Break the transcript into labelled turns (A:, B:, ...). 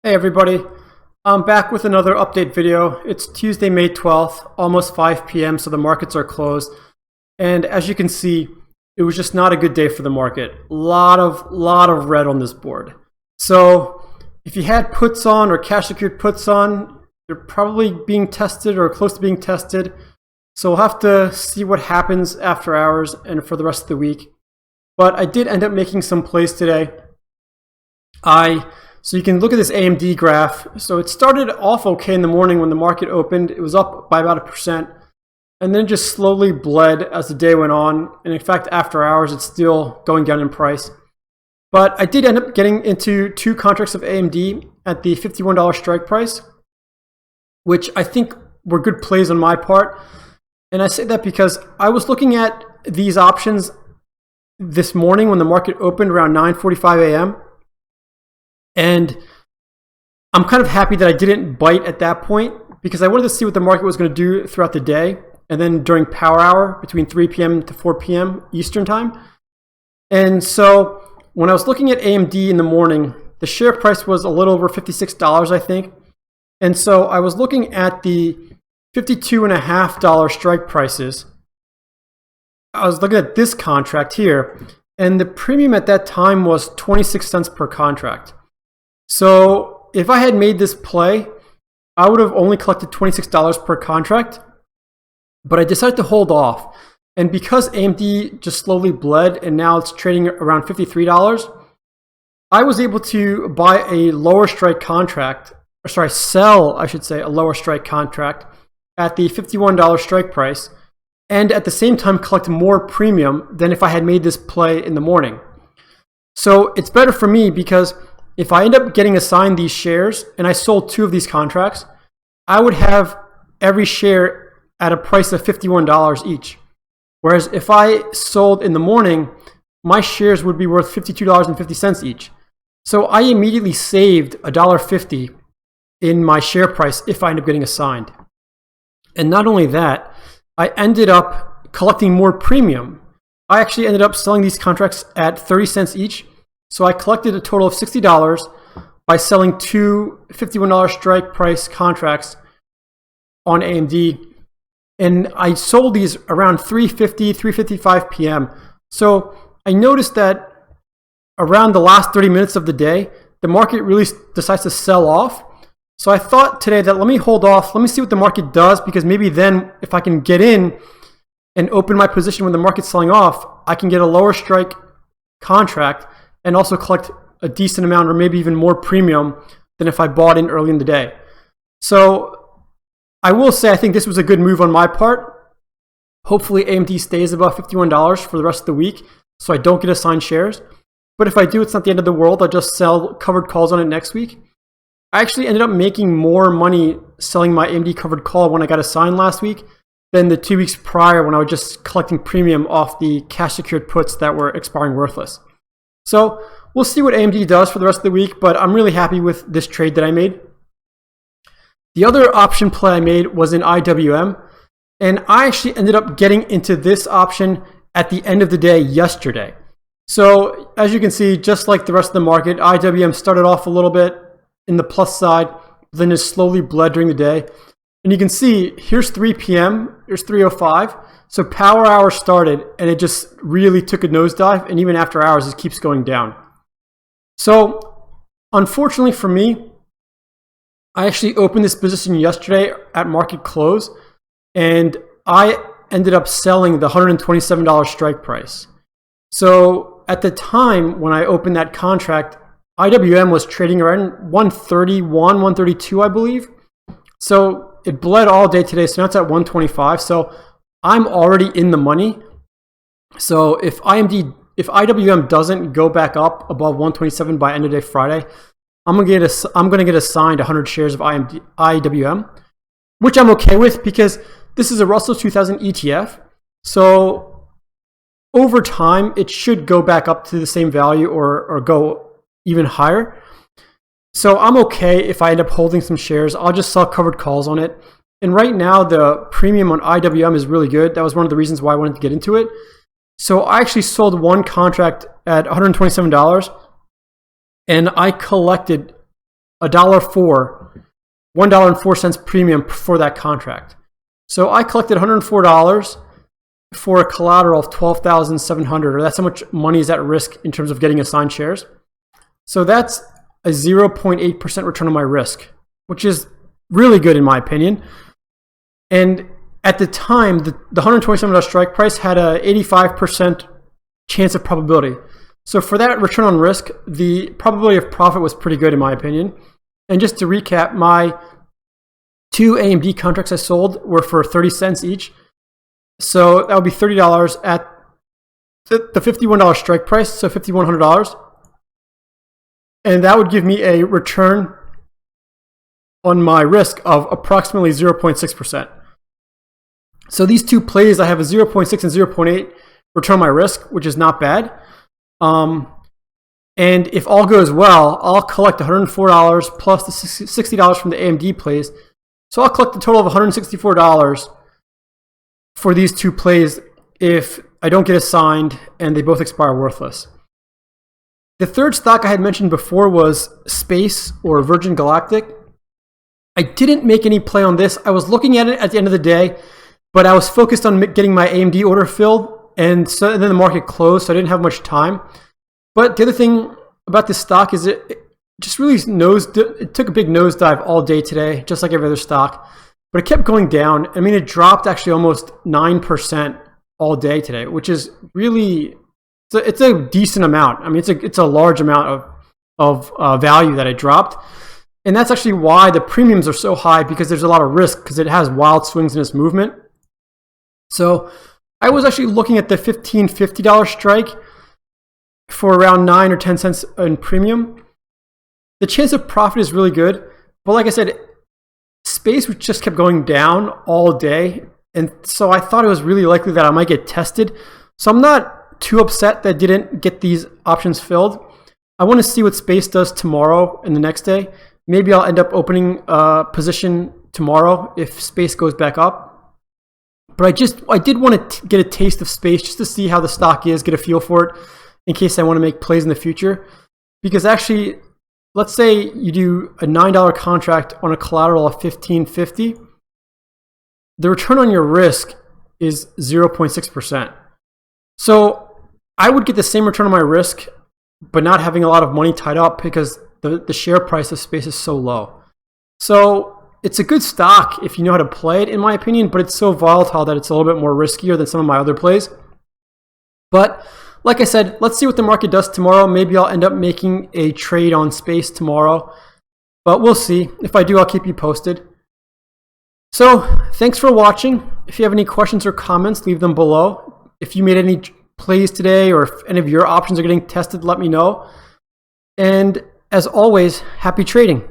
A: Hey everybody, I'm back with another update video. It's Tuesday, May 12th, almost 5 p.m., so the markets are closed. And as you can see, it was just not a good day for the market. Lot of red on this board. So if you had puts on or cash secured puts on, they're probably being tested or close to being tested. So we'll have to see what happens after hours and for the rest of the week. But I did end up making some plays today. So you can look at this AMD graph. So it started off okay in the morning when the market opened. It was up by about 1%, and then just slowly bled as the day went on. And in fact, after hours, it's still going down in price. But I did end up getting into 2 contracts of AMD at the $51 strike price, which I think were good plays on my part. And I say that because I was looking at these options this morning when the market opened around 9:45 a.m. And I'm kind of happy that I didn't bite at that point because I wanted to see what the market was going to do throughout the day and then during power hour between 3 p.m. to 4 p.m. Eastern time. And so when I was looking at AMD in the morning, the share price was a little over $56, I think. And so I was looking at the $52.50 strike prices. I was looking at this contract here, and the premium at that time was 26 cents per contract. So if I had made this play, I would have only collected $26 per contract, but I decided to hold off. And because AMD just slowly bled and now it's trading around $53, I was able to buy a lower strike contract, or sorry, sell, I should say, a lower strike contract at the $51 strike price, and at the same time collect more premium than if I had made this play in the morning. So it's better for me because if I end up getting assigned these shares and I sold 2 of these contracts, I would have every share at a price of $51 each. Whereas if I sold in the morning, my shares would be worth $52.50 each. So I immediately saved $1.50 in my share price if I end up getting assigned. And not only that, I ended up collecting more premium. I actually ended up selling these contracts at 30 cents each. So I collected a total of $60 by selling 2 $51 strike price contracts on AMD. And I sold these around 3:50, 3:55 p.m. So I noticed that around the last 30 minutes of the day, the market really decides to sell off. So I thought today that let me hold off, let me see what the market does, because maybe then if I can get in and open my position when the market's selling off, I can get a lower strike contract and also collect a decent amount or maybe even more premium than if I bought in early in the day. So I will say I think this was a good move on my part. Hopefully AMD stays above $51 for the rest of the week so I don't get assigned shares. But if I do, it's not the end of the world. I'll just sell covered calls on it next week. I actually ended up making more money selling my AMD covered call when I got assigned last week than the 2 weeks prior when I was just collecting premium off the cash secured puts that were expiring worthless. So we'll see what AMD does for the rest of the week, but I'm really happy with this trade that I made. The other option play I made was in IWM, and I actually ended up getting into this option at the end of the day yesterday. So as you can see, just like the rest of the market, IWM started off a little bit in the plus side, then just slowly bled during the day. And you can see here's 3 p.m., here's 3:05. So power hour started and it just really took a nosedive, and even after hours it keeps going down. So unfortunately for me, I actually opened this position yesterday at market close and I ended up selling the $127 strike price. So at the time when I opened that contract, IWM was trading around 131, 132, I believe. So it bled all day today, so now it's at 125. So I'm already in the money. So if IWM doesn't go back up above 127 by end of day Friday, I'm gonna get assigned 100 shares of IWM, which I'm okay with because this is a Russell 2000 ETF. So over time, it should go back up to the same value or go even higher. So I'm okay if I end up holding some shares. I'll just sell covered calls on it. And right now, the premium on IWM is really good. That was one of the reasons why I wanted to get into it. So I actually sold 1 contract at $127, and I collected $1.04 premium for that contract. So I collected $104 for a collateral of $12,700, or that's how much money is at risk in terms of getting assigned shares. So that's a 0.8% return on my risk, which is really good in my opinion. And at the time, the $127 strike price had a 85% chance of probability. So for that return on risk, the probability of profit was pretty good in my opinion. And just to recap, my 2 AMD contracts I sold were for 30 cents each. So that would be $30 at the $51 strike price, so $5,100. And that would give me a return on my risk of approximately 0.6%. So these two plays, I have a 0.6 and 0.8 return on my risk, which is not bad. And if all goes well, I'll collect $104 plus the $60 from the AMD plays. So I'll collect a total of $164 for these two plays if I don't get assigned and they both expire worthless. The third stock I had mentioned before was Space, or Virgin Galactic. I didn't make any play on this. I was looking at it at the end of the day, but I was focused on getting my AMD order filled, and then the market closed, so I didn't have much time. But the other thing about this stock is it just really it took a big nosedive all day today, just like every other stock. But it kept going down. I mean, it dropped actually almost 9% all day today, which is really, it's a decent amount. I mean, it's a large amount of value that it dropped. And that's actually why the premiums are so high, because there's a lot of risk, because it has wild swings in its movement. So I was actually looking at the $15.50 strike for around 9 or 10 cents in premium. The chance of profit is really good. But like I said, Space just kept going down all day. And so I thought it was really likely that I might get tested. So I'm not too upset that I didn't get these options filled. I want to see what Space does tomorrow and the next day. Maybe I'll end up opening a position tomorrow if Space goes back up. But I did want to get a taste of Space just to see how the stock is, get a feel for it in case I want to make plays in the future. Because actually, let's say you do a $9 contract on a collateral of $15.50. The return on your risk is 0.6%. So I would get the same return on my risk, but not having a lot of money tied up because the share price of Space is so low. So it's a good stock if you know how to play it, in my opinion, but it's so volatile that it's a little bit more riskier than some of my other plays. But like I said, let's see what the market does tomorrow. Maybe I'll end up making a trade on Space tomorrow, but we'll see. If I do, I'll keep you posted. So thanks for watching. If you have any questions or comments, leave them below. If you made any plays today, or if any of your options are getting tested, let me know. And as always, happy trading.